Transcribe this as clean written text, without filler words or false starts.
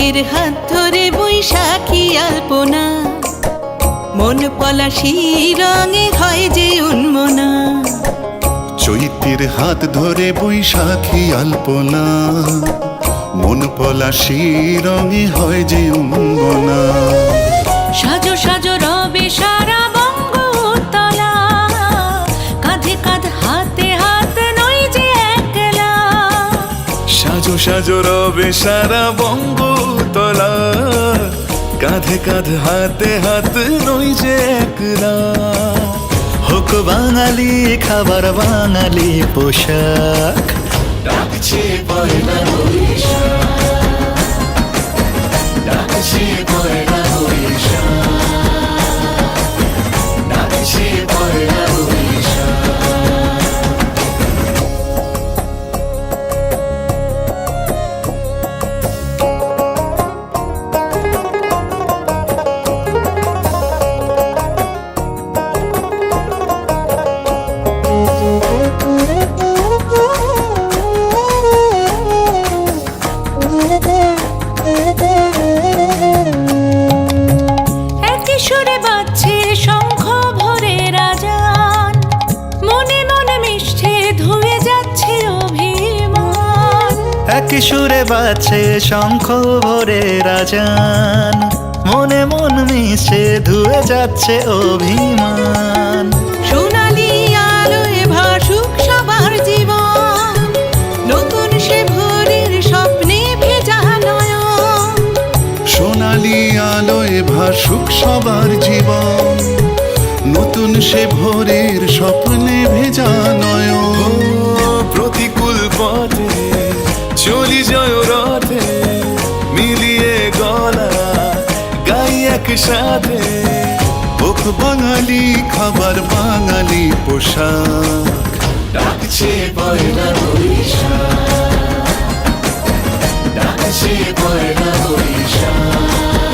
চৈত্রের হাত ধরে বৈশাখী আলপনা, মন পলাশি রঙে হয় যে উন্মনা। চৈত্রের হাত ধরে বৈশাখী আলপনা, মন পলাশি রঙে হয় যে উন্মনা। সাজো সাজো রবে সারা বঙ্গতলা, কাঁধে কাঁধ হাতে হাত নই যে একলা। সাজো সাজো রবে সারা বঙ্গতলা, কাঁধে কাঁধ হাতে হাত নই যে একলা। হোক বাঙালি খাবার বাঙালি পোশাক, ডাকছে পয়লা বৈশাখ, ডাকছে পয়লা বৈশাখ, ডাকছে পয়লা বৈশাখ। একই সুরে বাজছে শঙ্খ ভরে রাজান, মনে মনে মিশছে ধুয়ে যাচ্ছে অভিমান। একই সুরে বাজছে শঙ্খ ভরে রাজান, মনে মন মিশে ধুয়ে যাচ্ছে অভিমান। সোনালি আলোয় ভাসুক সবার জীবন, নতুন সে ভোরের স্বপ্নে ভেজা নয়ন। সোনালি আলোয় ভাসুক সবার জীবন, নতুন সে ভোরের স্বপ্নে ভেজা নয়ন। প্রতিকূল পথে চলি জয় রথে, মিলিয়ে গলা গাই একসাথে। হোক বাঙালি খাবার বাঙালি পোশাক, ডাকছে পয়লা বৈশাখ, ডাকছে পয়লা বৈশাখ।